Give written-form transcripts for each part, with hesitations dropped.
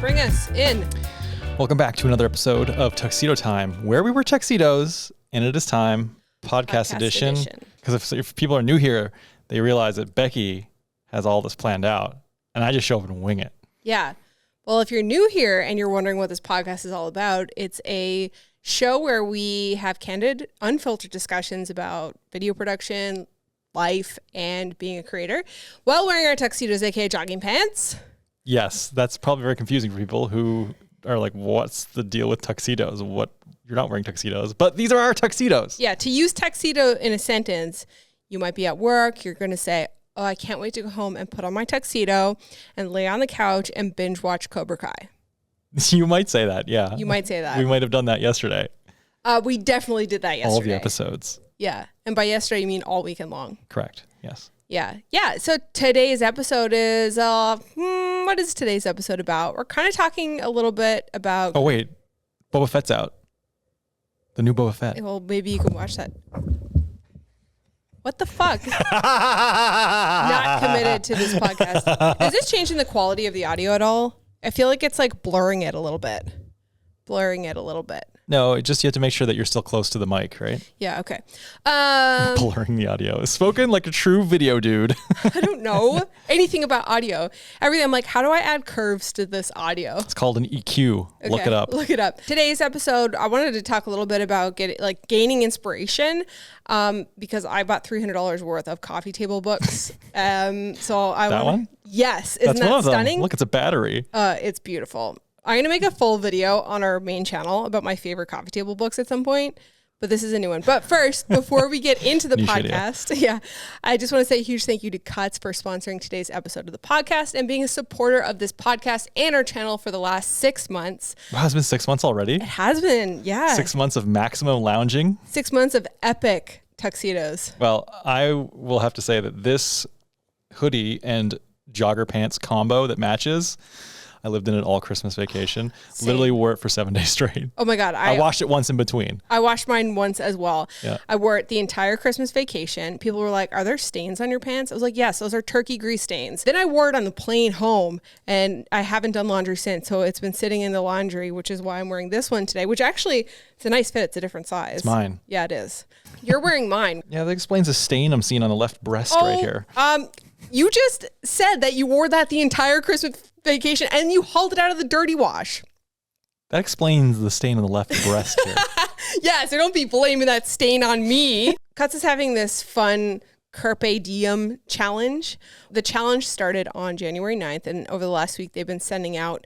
bring us in. Welcome back to another episode of Tuxedo Time, where we wear tuxedos, and it is time, podcast edition. Because if people are new here, they realize that Becki has all this planned out, and I just show up and wing it. Yeah. Well, if you're new here and you're wondering what this podcast is all about, it's a show where we have candid, unfiltered discussions about video production, life, and being a creator while wearing our tuxedos, aka jogging pants. Yes, that's probably very confusing for people who are like, what's the deal with tuxedos? What, you're not wearing tuxedos, but these are our tuxedos. Yeah, to use tuxedo in a sentence, you might be at work, you're going to say, oh, I can't wait to go home and put on my tuxedo and lay on the couch and binge watch Cobra Kai. You might say that, yeah. You might say that. We might have done that yesterday. We definitely did that yesterday. All of the episodes. Yeah. And by yesterday, you mean all weekend long. Correct. Yes. Yeah. Yeah. So today's episode is, what is today's episode about? We're kind of talking a little bit about. Oh, wait. Boba Fett's out. The new Boba Fett. Well, maybe you can watch that. What the fuck? Not committed to this podcast. Is this changing the quality of the audio at all? I feel like it's like blurring it a little bit. No, just you have to make sure that you're still close to the mic, right? Yeah, okay. Blurring the audio. Spoken like a true video dude. I don't know anything about audio. Everything, I'm like, how do I add curves to this audio? It's called an EQ. Okay, look it up. Today's episode, I wanted to talk a little bit about gaining inspiration because I bought $300 worth of coffee table books. One? Yes. Isn't that stunning? Look, it's a battery. It's beautiful. I'm going to make a full video on our main channel about my favorite coffee table books at some point, but this is a new one. But first, before we get into the podcast, I just want to say a huge thank you to Cuts for sponsoring today's episode of the podcast and being a supporter of this podcast and our channel for the last 6 months. Wow, it's been 6 months already? It has been, yeah. 6 months of maximum lounging. 6 months of epic tuxedos. Well, I will have to say that this hoodie and jogger pants combo that matches, I lived in it all Christmas vacation. Same. Literally wore it for 7 days straight. Oh my God. I washed it once in between. I washed mine once as well. Yeah. I wore it the entire Christmas vacation. People were like, are there stains on your pants? I was like, yes, those are turkey grease stains. Then I wore it on the plane home and I haven't done laundry since. So it's been sitting in the laundry, which is why I'm wearing this one today, which actually, it's a nice fit. It's a different size. It's mine. Yeah, it is. You're wearing mine. Yeah, that explains the stain I'm seeing on the left breast right here. You just said that you wore that the entire Christmas vacation and you hauled it out of the dirty wash. That explains the stain on the left breast here. Yeah, so don't be blaming that stain on me. Cuts is having this fun Carpe Diem challenge. The challenge started on January 9th, and over the last week, they've been sending out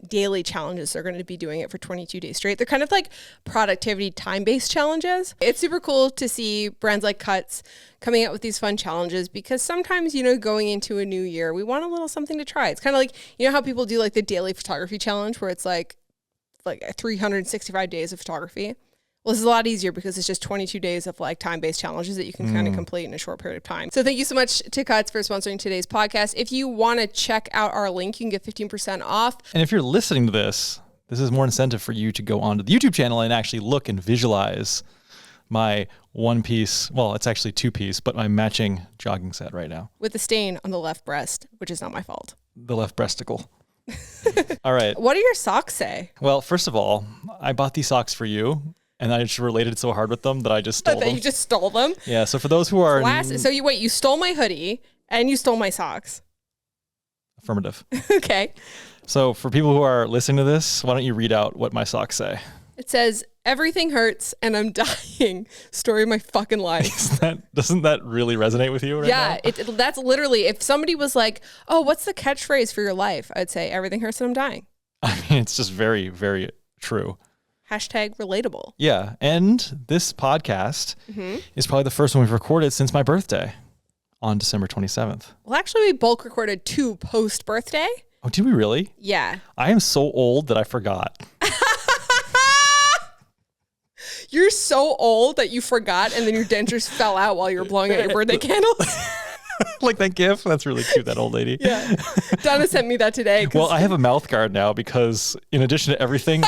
daily challenges. They're going to be doing it for 22 days straight. They're kind of like productivity time-based challenges. It's super cool to see brands like Cuts coming out with these fun challenges because sometimes, going into a new year, we want a little something to try. It's kind of like, how people do like the daily photography challenge where it's like 365 days of photography. Well, this is a lot easier because it's just 22 days of time-based challenges that you can kind of complete in a short period of time. So thank you so much to Cuts for sponsoring today's podcast. If you want to check out our link, you can get 15% off. And if you're listening to this is more incentive for you to go onto the YouTube channel and actually look and visualize my one piece, well, it's actually two piece, but my matching jogging set right now. With the stain on the left breast, which is not my fault. The left breasticle. All right. What do your socks say? Well, first of all, I bought these socks for you. And I just related so hard with them that I just stole them. You just stole them? Yeah, so for those who are... So you stole my hoodie and you stole my socks. Affirmative. Okay. So for people who are listening to this, why don't you read out what my socks say? It says, everything hurts and I'm dying. Story of my fucking life. Doesn't that really resonate with you right now? Yeah, that's literally, if somebody was like, oh, what's the catchphrase for your life? I'd say, everything hurts and I'm dying. I mean, it's just very, very true. Hashtag relatable. Yeah. And this podcast is probably the first one we've recorded since my birthday on December 27th. Well, actually, we bulk recorded 2 post-birthday. Oh, did we really? Yeah. I am so old that I forgot. You're so old that you forgot and then your dentures fell out while you were blowing out your birthday candles. Like that gif? That's really cute, that old lady. Yeah. Donna sent me that today. Well, I have a mouth guard now because in addition to everything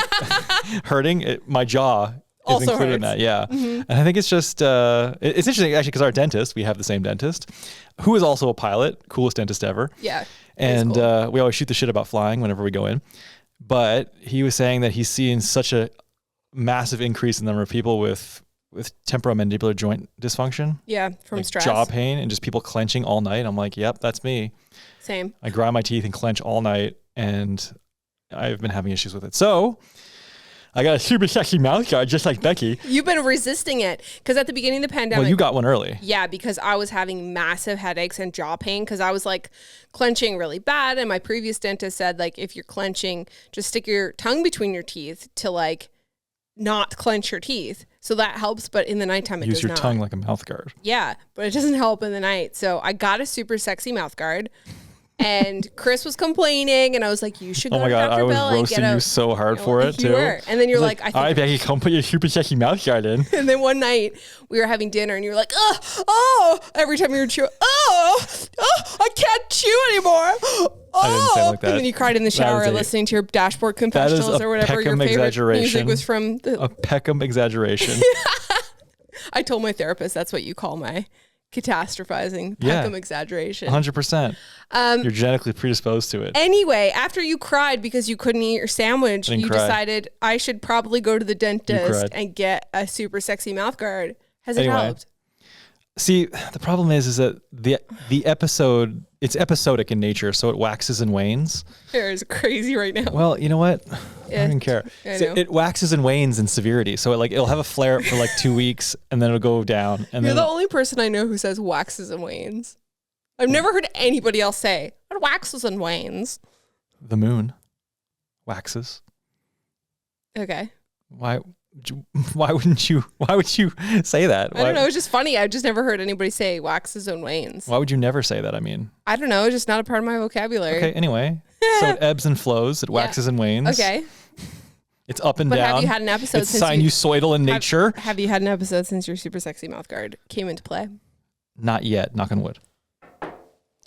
hurting, my jaw Also included in that. Yeah. And I think it's just, it's interesting actually because our dentist, we have the same dentist, who is also a pilot, coolest dentist ever. Yeah. And cool. we always shoot the shit about flying whenever we go in. But he was saying that he's seeing such a massive increase in the number of people with temporomandibular joint dysfunction. Yeah, from like stress. Jaw pain and just people clenching all night. I'm like, yep, that's me. Same. I grind my teeth and clench all night, and I've been having issues with it. So I got a super sexy mouth guard just like Becki. You've been resisting it because at the beginning of the pandemic. Well, you got one early. Yeah, because I was having massive headaches and jaw pain because I was like clenching really bad. And my previous dentist said, like, if you're clenching, just stick your tongue between your teeth to like not clench your teeth. So that helps. But in the nighttime, it does not. Use your tongue like a mouth guard. Yeah, but it doesn't help in the night. So I got a super sexy mouth guard. And Chris was complaining, and I was like, "You should go to Dr. Bill and get a." I was roasting you so hard for it too. Were. And then you're like, "All right, Becki, come put your super sexy mouth guard in." And then one night we were having dinner, and you were like, "Oh!" Every time you were chewing, "Oh, I can't chew anymore." Oh, I didn't say it like that. And then you cried in the shower listening to your dashboard confessionals or whatever your favorite music was from. A Peckham exaggeration. I told my therapist that's what you call my catastrophizing, Peckham exaggeration. 100%. You're genetically predisposed to it. Anyway, after you cried because you couldn't eat your sandwich, you decided I should probably go to the dentist and get a super sexy mouth guard. Has it helped? See, the problem is that the episode, it's episodic in nature, so it waxes and wanes. Hair is crazy right now. Well, you know what? I don't even care. It waxes and wanes in severity. So it'll have a flare up for like 2 weeks and then it'll go down. And You're the only person I know who says waxes and wanes. I've never heard anybody else say it waxes and wanes. The moon waxes. Okay. Why would you say that? I don't know. It's just funny. I've just never heard anybody say waxes and wanes. Why would you never say that? I mean, I don't know. It's just not a part of my vocabulary. Okay. Anyway, so it ebbs and flows. It waxes and wanes. Okay. It's up and but down. Have you had an episode it's since sinusoidal in nature? Have you had an episode since your super sexy mouth guard came into play? Not yet. Knock on wood.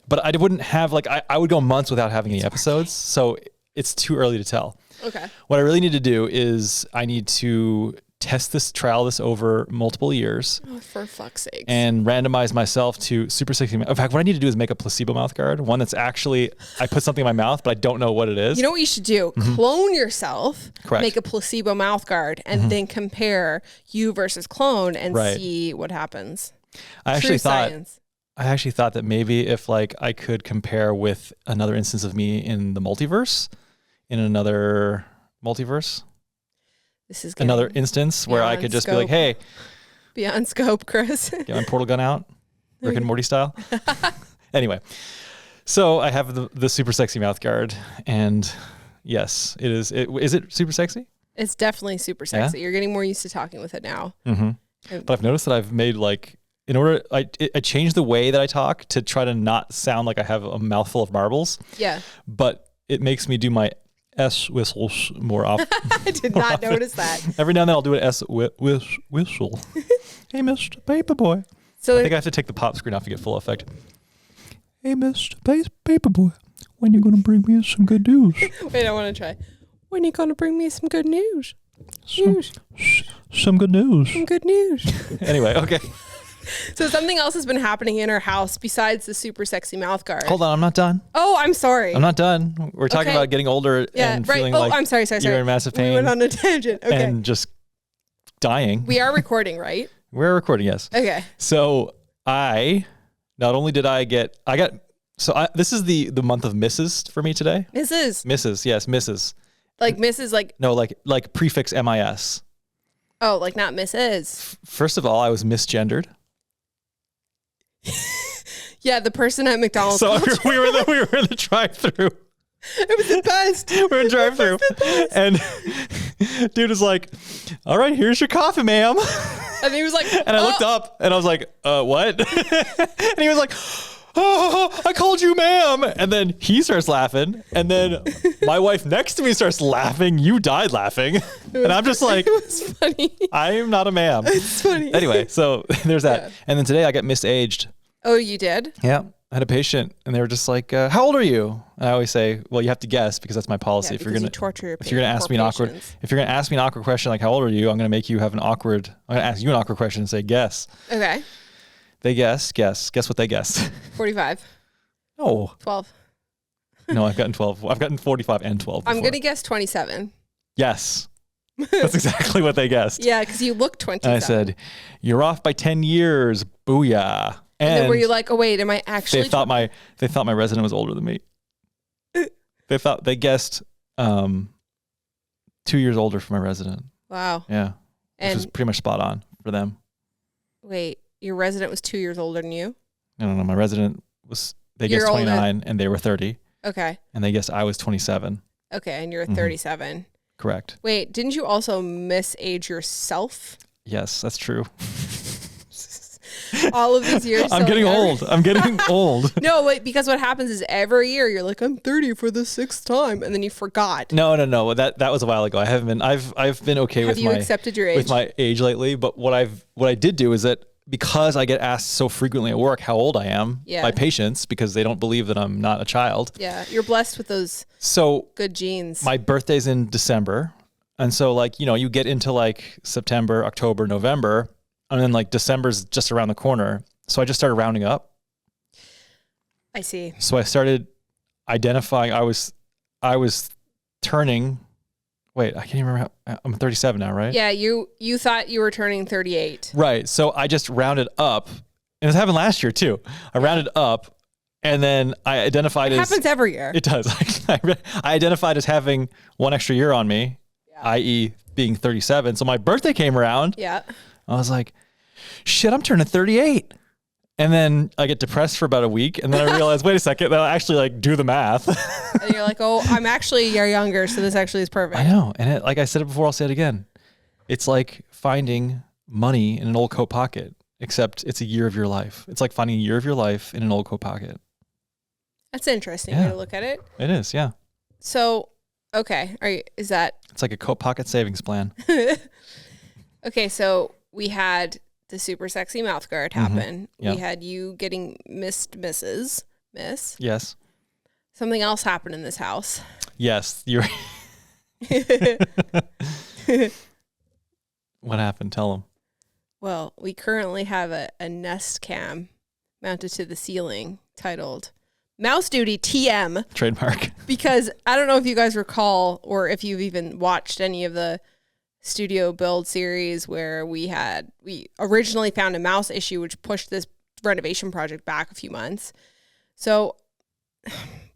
But I wouldn't have I would go months without having any episodes. So it's too early to tell. Okay. What I really need to do is I need to trial this over multiple years. Oh, for fuck's sake. And randomize myself to super sexy. In fact, what I need to do is make a placebo mouth guard. One that's actually, I put something in my mouth, but I don't know what it is. You know what you should do? Clone yourself. Correct. Make a placebo mouth guard and then compare you versus clone and see what happens. I actually thought that maybe if I could compare with another instance of me in the multiverse, in another multiverse. This is another instance where I could just be like, hey. Beyond scope, Chris. Get my portal gun out. Rick and Morty style. Anyway. So I have the super sexy mouth guard. And yes, it is. Is it super sexy? It's definitely super sexy. Yeah? You're getting more used to talking with it now. Mm-hmm. But I've noticed that I've made I changed the way that I talk to try to not sound like I have a mouthful of marbles. Yeah. But it makes me do my S whistles more often. I did not notice that. Every now and then I'll do an S whistle. Hey, Mr. Paperboy. So I think I have to take the pop screen off to get full effect. Hey, Mr. Paperboy, when you going to bring me some good news? Wait, I want to try. When you going to bring me some good news? Some good news. Some good news. Anyway, okay. So something else has been happening in our house besides the super sexy mouth guard. Hold on, I'm not done. Oh, I'm sorry. I'm not done. We're talking about getting older and feeling like I'm sorry. You're in massive pain. We went on a tangent. Okay. And just dying. We are recording, right? We're recording, yes. Okay. So not only did this is the month of Mrs. for me today. Mrs. Yes, Mrs. Like Mrs. like. No, like prefix MIS. Oh, like not Mrs. First of all, I was misgendered. Yeah, the person at McDonald's. So we were in the drive-thru. It was the best. We were in drive-thru, and dude was like, "All right, here's your coffee, ma'am." And he was like, and I looked up, and I was like, "What?" And he was like, "Oh, I called you ma'am." And then he starts laughing, and then my wife next to me starts laughing. You died laughing, and I'm just like, "It was funny." I am not a ma'am. It's funny. Anyway, so there's that, and then today I got misaged. Oh, you did? Yeah. I had a patient and they were just like, how old are you? And I always say, well, you have to guess because that's my policy. Yeah, if you're going to ask me an awkward question, like how old are you? I'm going to make you have I'm going to ask you an awkward question and say, guess. Okay. They guess what they guessed. 45. No. 12. No, I've gotten 12. I've gotten 45 and 12 before. I'm going to guess 27. Yes. That's exactly what they guessed. Yeah, because you look 27. And I said, you're off by 10 years. Booyah. And then were you like, oh wait, am I actually? They thought my resident was older than me. They guessed 2 years older for my resident. Wow. Yeah. Which was pretty much spot on for them. Wait, your resident was 2 years older than you? No. My resident they guessed 29 and they were 30. Okay. And they guessed I was 27. Okay, and you're 37. Correct. Wait, didn't you also misage yourself? Yes, that's true. All of these years. I'm getting old. No, wait, because what happens is every year you're like, I'm 30 for the 6th time, and then you forgot. No. That was a while ago. I've been okay with you accepted your age? With my age lately, but what I did do is that because I get asked so frequently at work how old I am by patients because they don't believe that I'm not a child. Yeah, you're blessed with those good genes. My birthday's in December, and so like, you get into like September, October, November, and then like December's just around the corner. So I just started rounding up. I see. So I started identifying. I was turning. Wait, I can't even remember. I'm 37 now, right? Yeah, you thought you were turning 38. Right. So I just rounded up. And this happened last year too. I rounded up, and then I identified It happens every year. It does. I identified as having one extra year on me, i.e. being 37. So my birthday came around. Yeah. I was like, shit, I'm turning 38. And then I get depressed for about a week. And then I realized, wait a second, I'll actually like do the math. And you're like, oh, I'm actually a year younger. So this actually is perfect. I know. And like I said it before, I'll say it again. It's like finding money in an old coat pocket, except it's a year of your life. It's like finding a year of your life in an old coat pocket. That's an interesting way to look at it. It is, yeah. So, okay. Is that? It's like a coat pocket savings plan. Okay, so we had the super sexy mouth guard happen. Yep. We had you getting miss. Yes. Something else happened in this house. Yes. What happened? Tell them. Well, we currently have a Nest cam mounted to the ceiling titled Mouse Duty TM. Trademark. Because I don't know if you guys recall or if you've even watched any of the studio build series where we originally found a mouse issue which pushed this renovation project back a few months. So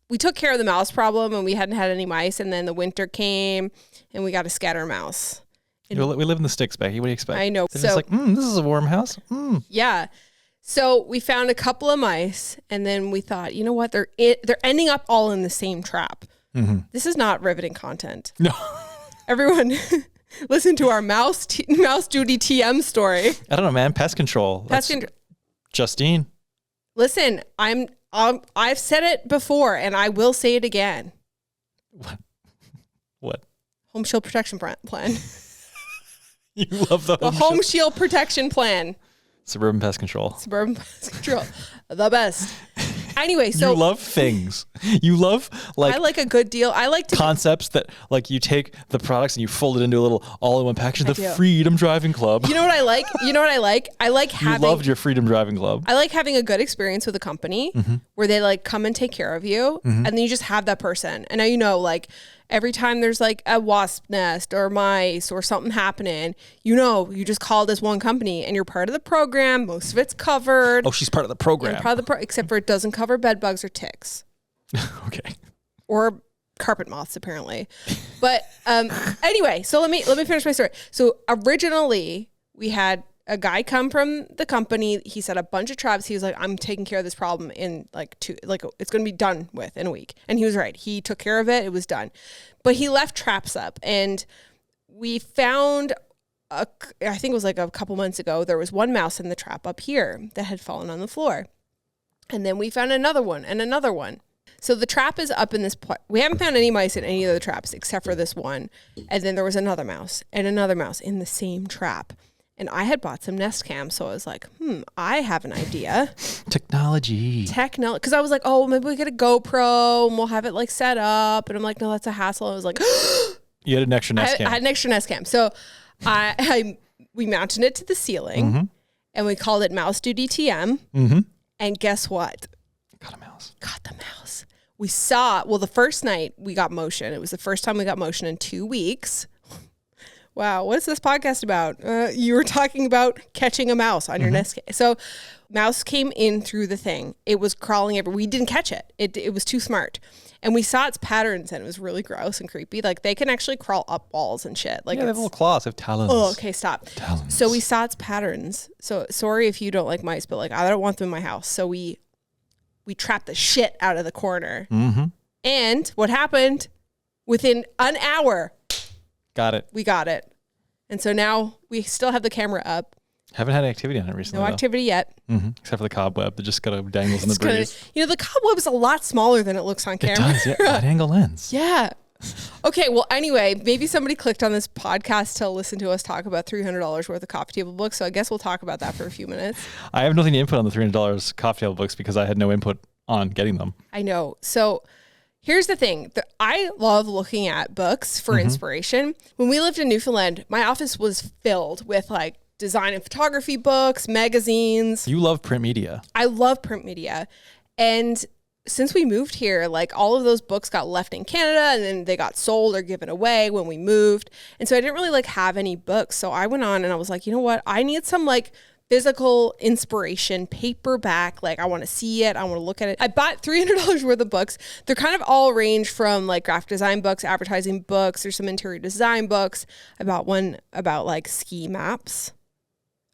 we took care of the mouse problem and we hadn't had any mice, and then the winter came and we got a scatter mouse. We live in the sticks, Becki. What do you expect? I know. They're just like, this is a warm house. Yeah. So we found a couple of mice, and then we thought, you know what? They're ending up all in the same trap. Mm-hmm. This is not riveting content. No. Everyone listen to our mouse duty TM story. I don't know, man. Pest control. Justine. Listen, I've said it before, and I will say it again. What? Home shield protection plan. You love the home shield protection plan. Suburban pest control. The best. Anyway, so you love things. You love I like a good deal. I like concepts that like you take the products and you fold it into a little all-in-one package. The Freedom Driving Club. You know what I like? I like having. You loved your Freedom Driving Club. I like having a good experience with a company where they like come and take care of you, and then you just have that person. And now like every time there's like a wasp nest or mice or something happening, you just call this one company and you're part of the program. Most of it's covered. Oh, she's part of the program. Except for it doesn't cover bed bugs or ticks. Okay. Or carpet moths, apparently. But anyway, so let me finish my story. So originally we had a guy come from the company. He set a bunch of traps. He was like, I'm taking care of this problem in it's going to be done with in a week. And he was right. He took care of it. It was done. But he left traps up, and we found I think it was like a couple months ago, there was one mouse in the trap up here that had fallen on the floor. And then we found another one and another one. So the trap is up in this part. We haven't found any mice in any of the traps except for this one. And then there was another mouse in the same trap. And I had bought some Nest cams, so I was like, I have an idea. Technology. Because I was like, oh, maybe we get a GoPro and we'll have it like set up. And I'm like, no, that's a hassle. I was like, you had an extra Nest cam. I had an extra Nest cam. So we mounted it to the ceiling and we called it Mouse Duty TM. And guess what? Got a mouse. Got the mouse. We saw, the first night we got motion. It was the first time we got motion in 2 weeks. Wow, what is this podcast about? You were talking about catching a mouse on your Nest cam. So mouse came in through the thing. It was crawling everywhere. We didn't catch it. It was too smart. And we saw its patterns and it was really gross and creepy. Like they can actually crawl up walls and shit. Like they have little claws. They have talons. Oh, okay, stop. Talons. So we saw its patterns. So sorry if you don't like mice, but like I don't want them in my house. So we trapped the shit out of the corner. And what happened? Within an hour, got it. we got it. And so now we still have the camera up. Haven't had activity on it recently. No activity yet. Except for the cobweb that just kind of dangles in the breeze. The cobweb is a lot smaller than it looks on camera. It does, yeah. Wide angle lens. Yeah. Okay, well, anyway, maybe somebody clicked on this podcast to listen to us talk about $300 worth of coffee table books. So I guess we'll talk about that for a few minutes. I have nothing to input on the $300 coffee table books because I had no input on getting them. I know. So here's the thing. I love looking at books for inspiration. When we lived in Newfoundland, my office was filled with like design and photography books, magazines. You love print media. I love print media. And since we moved here, like all of those books got left in Canada and then they got sold or given away when we moved. And so I didn't really like have any books. So I went on and I was like, you know what? I need some like physical inspiration, paperback. Like I want to see it. I want to look at it. I bought $300 worth of books. They're kind of all range from like graphic design books, advertising books. There's some interior design books. I bought one about like ski maps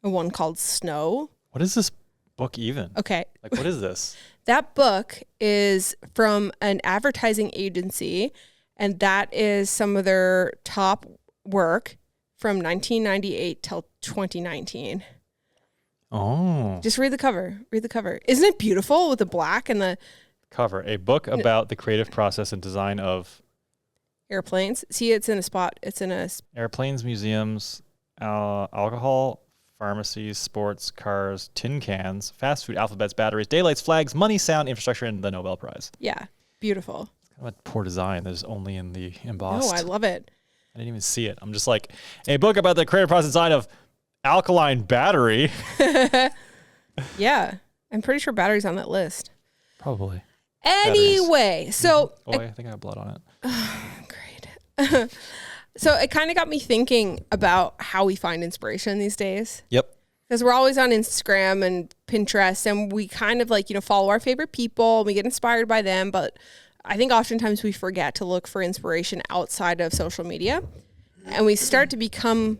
and one called Snow. What is this book even? Okay. Like, what is this? That book is from an advertising agency, and that is some of their top work from 1998 till 2019. Oh. Just read the cover. Read the cover. Isn't it beautiful with the black and the cover? A book about the creative process and design of airplanes. See, it's in a spot. It's in a airplanes, museums, alcohol, pharmacies, sports, cars, tin cans, fast food, alphabets, batteries, daylights, flags, money, sound, infrastructure, and the Nobel Prize. Yeah, beautiful. It's kind of a poor design. There's only in the embossed. Oh, I love it. I didn't even see it. I'm just like, a book about the creative process design of alkaline battery. Yeah, I'm pretty sure battery's on that list. Probably. Anyway, so I think I have blood on it. Great. So it kind of got me thinking about how we find inspiration these days. Yep. Because we're always on Instagram and Pinterest, and we kind of like, follow our favorite people. We get inspired by them, but I think oftentimes we forget to look for inspiration outside of social media. And we start to become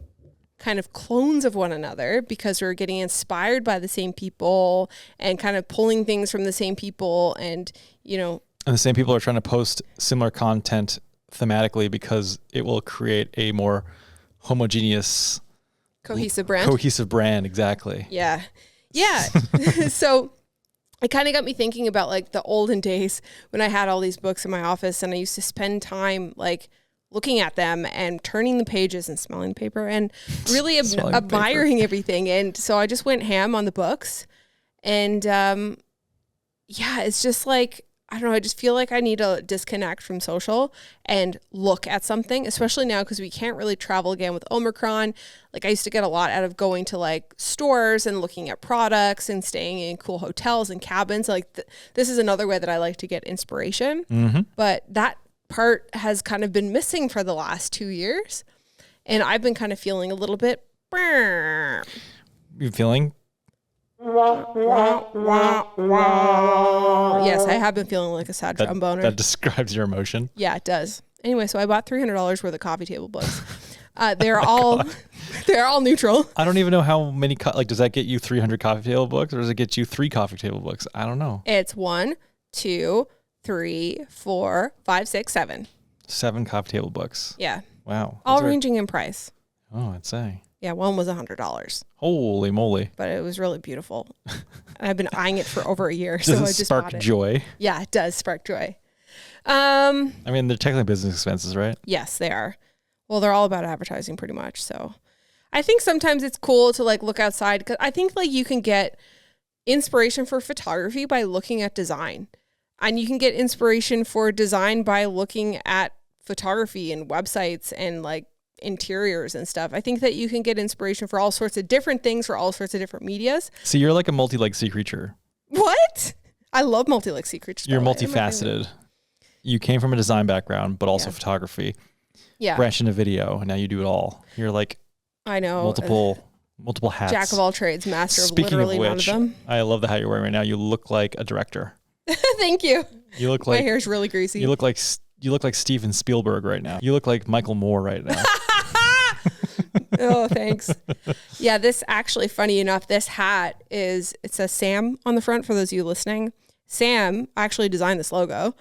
kind of clones of one another because we're getting inspired by the same people and kind of pulling things from the same people. And, And the same people are trying to post similar content thematically because it will create a more homogeneous, cohesive brand. Exactly. Yeah. So it kind of got me thinking about like the olden days when I had all these books in my office and I used to spend time like looking at them and turning the pages and smelling the paper and really admiring everything. And so I just went ham on the books and it's just like, I don't know, I just feel like I need to disconnect from social and look at something, especially now because we can't really travel again with Omicron. Like I used to get a lot out of going to like stores and looking at products and staying in cool hotels and cabins. Like this is another way that I like to get inspiration. But that part has kind of been missing for the last 2 years. And I've been kind of feeling a little bit. You feeling? Yes, I have been feeling like a sad tromboner. That describes your emotion. Yeah, it does. Anyway, so I bought $300 worth of coffee table books. They're all neutral. I don't even know how many. Does that get you 300 coffee table books, or does it get you 3 coffee table books? I don't know. It's 1, 2, 3, 4, 5, 6, 7. 7 coffee table books. Yeah. Wow. All ranging in price. Oh, I'd say. Yeah, one was $100. Holy moly. But it was really beautiful. And I've been eyeing it for over a year. Does so it I just spark bought it. joy? Yeah, it does spark joy. I mean, they're technically business expenses, right? Yes, they are. Well, they're all about advertising pretty much. So I think sometimes it's cool to like look outside because I think like you can get inspiration for photography by looking at design, and you can get inspiration for design by looking at photography and websites and like interiors and stuff. I think that you can get inspiration for all sorts of different things for all sorts of different medias. So you're like a multi-leg sea creature. What? I love multi-leg sea creatures. You're multifaceted. You came from a design background, but also photography. Yeah. Branched into video, and now you do it all. You're like, I know, multiple hats. Jack of all trades, master Speaking of literally of which, none of them. I love the hat you're wearing right now. You look like a director. Thank you. You look like my hair's really greasy. You look like Steven Spielberg right now. You look like Michael Moore right now. Oh, thanks. Yeah, this actually, funny enough, this hat it says Sam on the front for those of you listening. Sam actually designed this logo.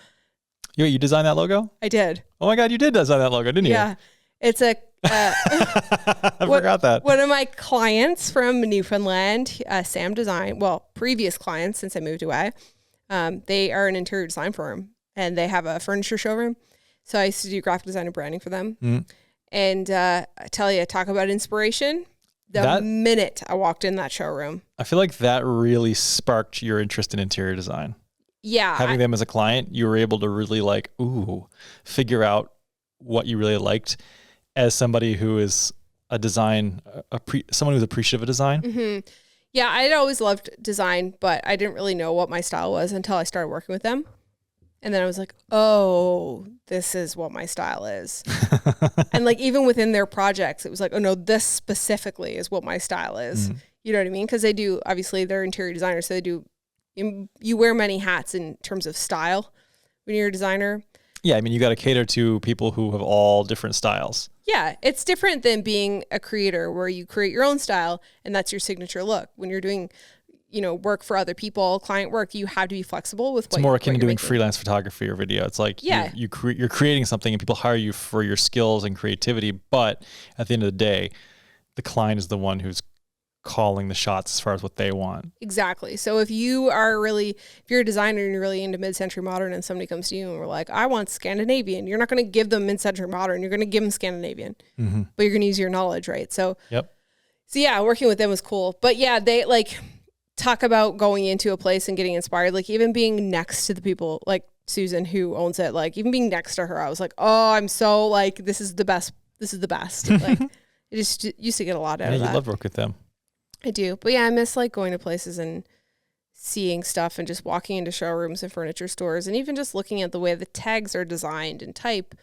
You designed that logo? I did. Oh my God, you did design that logo, didn't you? Yeah. It's a... I forgot that. One of my clients from Newfoundland, Sam designed, previous clients since I moved away, they are an interior design firm and they have a furniture showroom. So I used to do graphic design and branding for them. Mm. And I tell you, talk about inspiration. The minute I walked in that showroom. I feel like that really sparked your interest in interior design. Yeah. Having them as a client, you were able to really figure out what you really liked as somebody who is someone who's appreciative of design. Mm-hmm. Yeah, I'd always loved design, but I didn't really know what my style was until I started working with them. And then I was like, oh, this is what my style is. And like, even within their projects, it was like, oh no, this specifically is what my style is. Mm. You know what I mean? Because obviously they're interior designers. So you wear many hats in terms of style when you're a designer. Yeah. I mean, you got to cater to people who have all different styles. Yeah. It's different than being a creator where you create your own style and that's your signature look. When you're doing work for other people, client work, you have to be flexible with it's more akin to doing freelance photography or video. It's like you're creating something and people hire you for your skills and creativity, but at the end of the day, the client is the one who's calling the shots as far as what they want. Exactly. So if you're a designer and you're really into mid-century modern and somebody comes to you and we're like, I want Scandinavian, you're not going to give them mid-century modern, you're going to give them Scandinavian, mm-hmm. but you're going to use your knowledge, right? So yeah, working with them was cool. But yeah, they talk about going into a place and getting inspired, like even being next to the people like Susan who owns it, like even being next to her, I was like, oh, I'm so like, this is the best. Like I just used to get a lot out of that. You love work with them. I do. But yeah, I miss like going to places and seeing stuff and just walking into showrooms and furniture stores and even just looking at the way the tags are designed and type.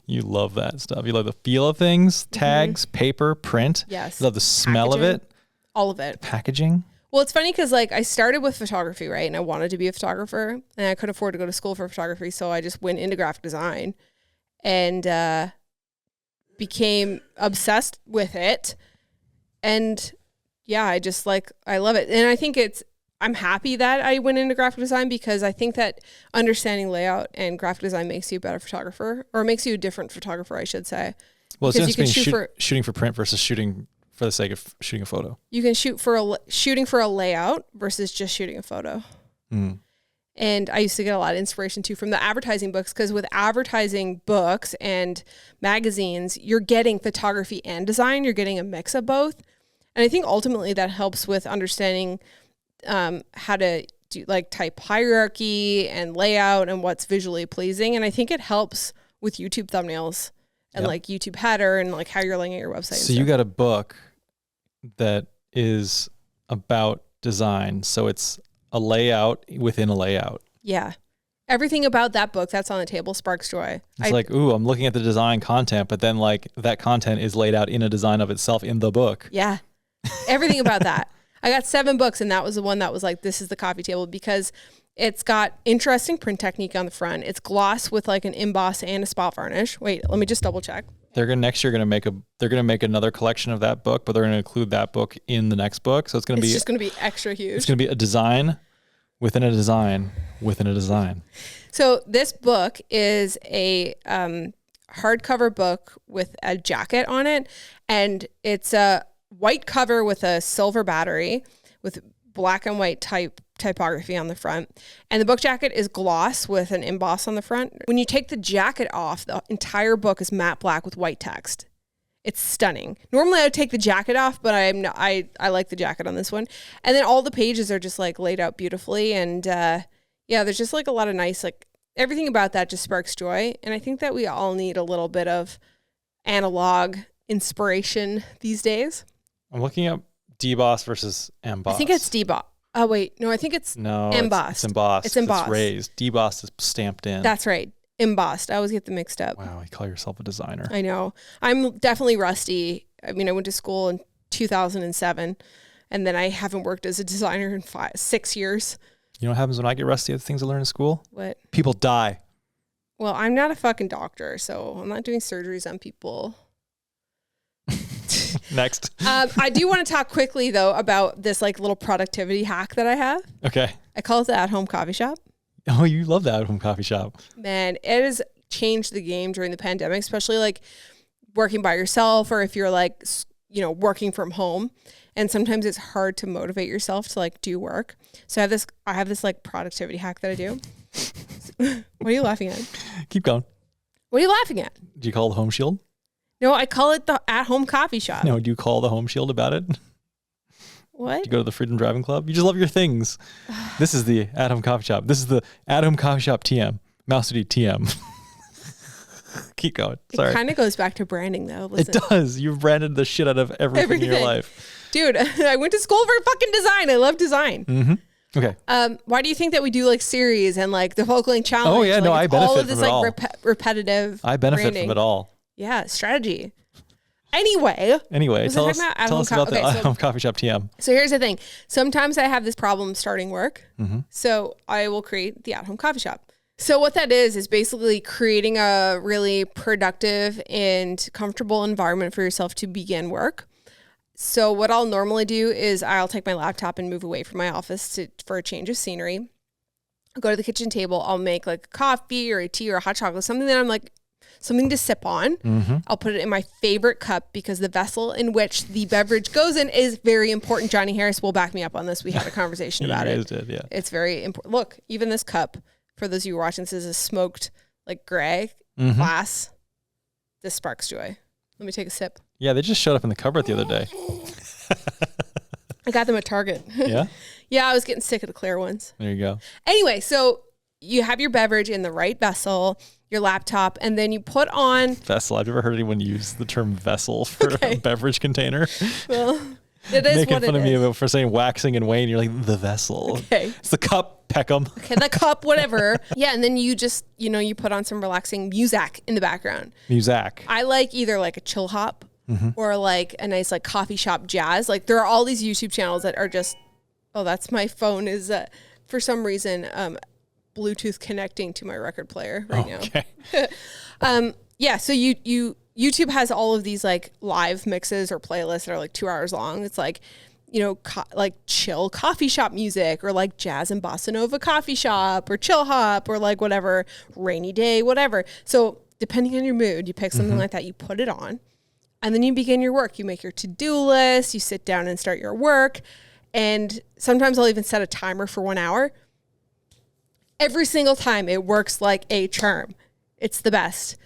You love that stuff. You love the feel of things, tags, mm-hmm. paper, print. Yes. You love the smell of it. All of it. The packaging. Well, it's funny because like I started with photography, right? And I wanted to be a photographer and I couldn't afford to go to school for photography. So I just went into graphic design and became obsessed with it. And yeah, I love it. And I think I'm happy that I went into graphic design because I think that understanding layout and graphic design makes you a better photographer, or makes you a different photographer, I should say. Well, it's shooting for print versus shooting for the sake of shooting a photo. You can shooting for a layout versus just shooting a photo. Mm. And I used to get a lot of inspiration too from the advertising books, because with advertising books and magazines, you're getting photography and design. You're getting a mix of both. And I think ultimately that helps with understanding how to do like type hierarchy and layout and what's visually pleasing. And I think it helps with YouTube thumbnails and like YouTube header and like how you're laying out your website. So you got a book that is about design. So it's a layout within a layout. Yeah. Everything about that book that's on the table sparks joy. It's I'm looking at the design content, but then like that content is laid out in a design of itself in the book. Yeah. Everything about that. I got 7 books and that was the one that was like, this is the coffee table, because it's got interesting print technique on the front. It's gloss with like an emboss and a spot varnish. Wait, let me just double check. They're going to make another collection of that book, but they're going to include that book in the next book. So it's just going to be extra huge. It's going to be a design within a design within a design. So this book is a hardcover book with a jacket on it, and it's a white cover with a silver battery with black and white typography on the front. And the book jacket is gloss with an emboss on the front. When you take the jacket off, the entire book is matte black with white text. It's stunning. Normally I would take the jacket off, but I like the jacket on this one. And then all the pages are just like laid out beautifully. And there's just like a lot of nice, like everything about that just sparks joy. And I think that we all need a little bit of analog inspiration these days. I'm looking up deboss versus emboss. I think it's deboss. Oh, wait. No, I think it's embossed. It's embossed. It's embossed. It's raised. Debossed is stamped in. That's right. Embossed. I always get them mixed up. Wow, you call yourself a designer. I know. I'm definitely rusty. I mean, I went to school in 2007, and then I haven't worked as a designer in 6 years. You know what happens when I get rusty at the things I learn in school? What? People die. Well, I'm not a fucking doctor, so I'm not doing surgeries on people. Next. I do want to talk quickly, though, about this like little productivity hack that I have. Okay. I call it the at-home coffee shop. Oh, you love that at-home coffee shop. Man, it has changed the game during the pandemic, especially like working by yourself or if you're like, working from home. And sometimes it's hard to motivate yourself to like do work. So I have this like productivity hack that I do. What are you laughing at? Keep going. What are you laughing at? Do you call the Home Shield? No, I call it the at-home coffee shop. No, do you call the Home Shield about it? What? Do you go to the Freedom Driving Club? You just love your things. This is the at-home coffee shop. This is the at-home coffee shop TM. Mouse Duty TM. Keep going. Sorry. It kind of goes back to branding, though. Listen. It does. You've branded the shit out of everything in your life. Dude, I went to school for fucking design. I love design. Mm-hmm. Okay. Why do you think that we do like series and like the Folkling Challenge? Oh, yeah. Like, no, I benefit all of this from it all. Repetitive I benefit branding. from it all. Yeah, strategy. Anyway, tell us about the at-home coffee shop TM. So here's the thing. Sometimes I have this problem starting work. Mm-hmm. So I will create the at-home coffee shop. So what that is basically creating a really productive and comfortable environment for yourself to begin work. So what I'll normally do is I'll take my laptop and move away from my office for a change of scenery. I'll go to the kitchen table. I'll make like a coffee or a tea or a hot chocolate, something that I'm like, something to sip on. Mm-hmm. I'll put it in my favorite cup because the vessel in which the beverage goes in is very important. Johnny Harris will back me up on this. We had a conversation about it. Did, yeah. It's very important. Look, even this cup, for those of you watching, this is a smoked like gray glass. This sparks joy. Let me take a sip. Yeah, they just showed up in the cupboard the other day. I got them at Target. Yeah? Yeah, I was getting sick of the clear ones. There you go. Anyway, so you have your beverage in the right vessel, your laptop, and then you put on... Vessel. I've never heard anyone use the term vessel for a beverage container. Well, it is making what fun it of is. me for saying waxing and wane. You're like, the vessel. Okay. It's the cup, Peckham. Okay, the cup, whatever. Yeah, and then you just, you put on some relaxing music in the background. Music. I like either like a chill hop or like a nice like coffee shop jazz. Like there are all these YouTube channels that are just, that's my phone is for some reason Bluetooth connecting to my record player right now. Yeah, so YouTube has all of these like live mixes or playlists that are like 2 hours long. It's like, like chill coffee shop music or like jazz and bossa nova coffee shop or chill hop or like whatever, rainy day, whatever. So depending on your mood, you pick something like that, you put it on, and then you begin your work. You make your to-do list, you sit down and start your work. And sometimes I'll even set a timer for 1 hour. Every single time it works like a charm. It's the best.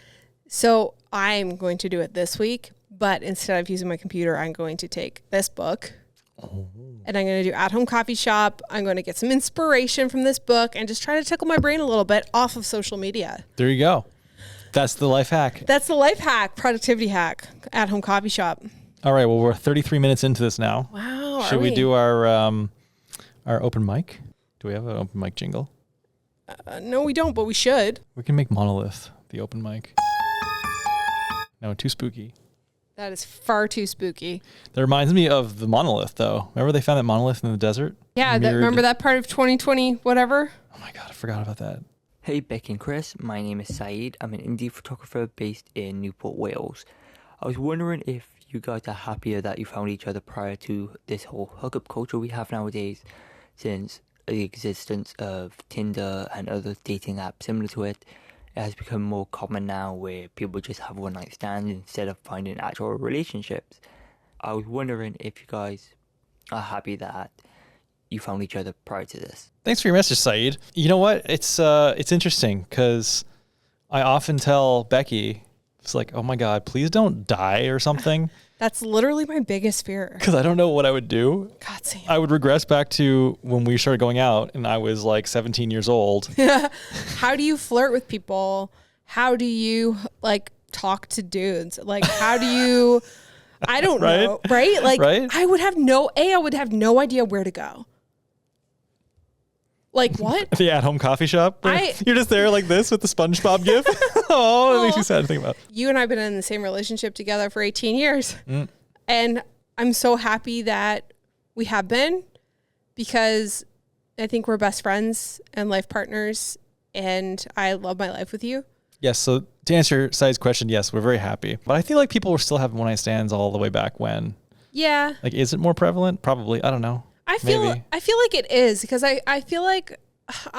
So I'm going to do it this week, but instead of using my computer, I'm going to take this book and I'm going to do at-home coffee shop. I'm going to get some inspiration from this book and just try to tickle my brain a little bit off of social media. There you go. That's the life hack. That's the life hack, productivity hack, at-home coffee shop. All right. Well, we're 33 minutes into this now. Wow. Should we do our open mic? Do we have an open mic jingle? No, we don't, but we should. We can make Monolith the open mic. No, too spooky. That is far too spooky. That reminds me of the monolith, though. Remember they found that monolith in the desert? Yeah, remember that part of 2020, whatever? Oh my God, I forgot about that. Hey Becki and Chris, my name is Saeed. I'm an indie photographer based in Newport, Wales. I was wondering if you guys are happier that you found each other prior to this whole hookup culture we have nowadays, since the existence of Tinder and other dating apps similar to it has become more common now, where people just have one night stands instead of finding actual relationships. I was wondering if you guys are happy that you found each other prior to this. Thanks for your message, Saeed. You know what? It's interesting because I often tell Becki It's like, oh my God, please don't die or something. That's literally my biggest fear. Because I don't know what I would do. God, Sam. I would regress back to when we started going out and I was like 17 years old. How do you flirt with people? How do you like talk to dudes? Like, how do you, I don't know, right? Like, I would have no idea where to go. Like what? The at-home coffee shop? You're just there like this with the SpongeBob gif? Oh, it makes me sad to think about. You and I have been in the same relationship together for 18 years. And I'm so happy that we have been, because I think we're best friends and life partners, and I love my life with you. Yes, so to answer Sai's question, yes, we're very happy. But I feel like people were still having one-night stands all the way back when. Yeah. Like, is it more prevalent? Probably. I don't know. I feel like it is, because I feel like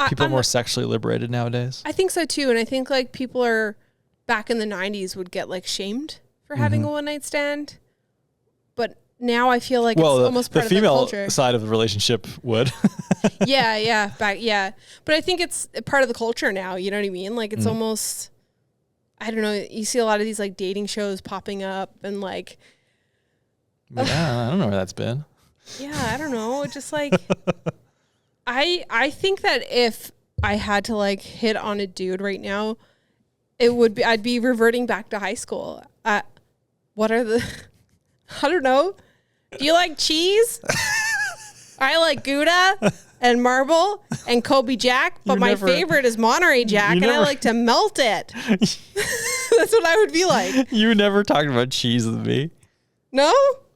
people are more sexually liberated nowadays. I think so too, and I think like people are back in the 90s would get like shamed for having a one night stand, but now I feel like it's almost part of the culture. The female side of the relationship would. yeah, but I think it's part of the culture now. You know what I mean? Like it's almost, I don't know. You see a lot of these like dating shows popping up, and like, yeah, I don't know where that's been. Yeah, I don't know. Just like, I think that if I had to like hit on a dude right now, I'd be reverting back to high school. What are the, I don't know. Do you like cheese? I like Gouda and marble and Kobe Jack, but my favorite is Monterey Jack, and I like to melt it. That's what I would be like. You never talked about cheese with me. No?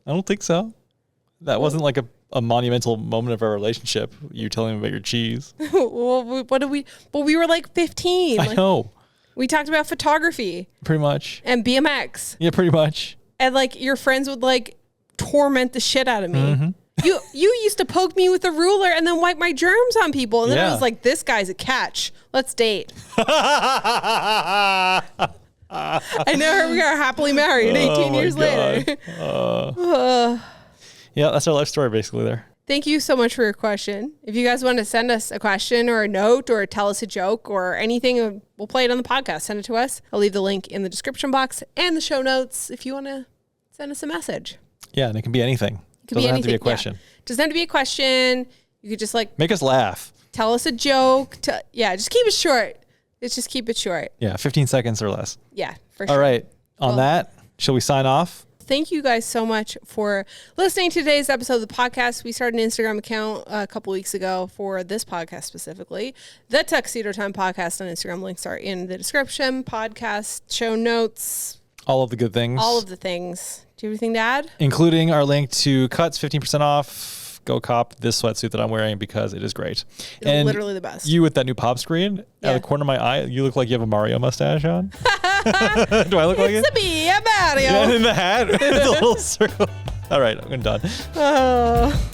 I don't think so. That wasn't like a monumental moment of our relationship. You telling me about your cheese. Well, we were like 15. I know. We talked about photography. Pretty much. And BMX. Yeah, pretty much. And like your friends would like torment the shit out of me. You used to poke me with a ruler and then wipe my germs on people. And then I was like, this guy's a catch. Let's date. I know we are happily married 18 years later. Yeah, that's our life story basically there. Thank you so much for your question. If you guys want to send us a question or a note or tell us a joke or anything, we'll play it on the podcast. Send it to us. I'll leave the link in the description box and the show notes if you want to send us a message. Yeah, and it can be anything. It doesn't have to be a question. Yeah. Doesn't have to be a question. You could just like make us laugh. Tell us a joke. Just keep it short. Let's just keep it short. Yeah, 15 seconds or less. Yeah, for sure. All right. On that, shall we sign off? Thank you guys so much for listening to today's episode of the podcast. We started an Instagram account a couple weeks ago for this podcast specifically. The Tuxedo Time Podcast on Instagram. Links are in the description, podcast, show notes. All of the good things. All of the things. Do you have anything to add? Including our link to Cuts, 15% off. Go cop this sweatsuit that I'm wearing because it is great. It's literally the best. You with that new pop screen, out of the corner of my eye, you look like you have a Mario mustache on. Do I look like it? It's me, a Mario. Yeah, in the hat. With a little circle. All right, I'm done. Oh.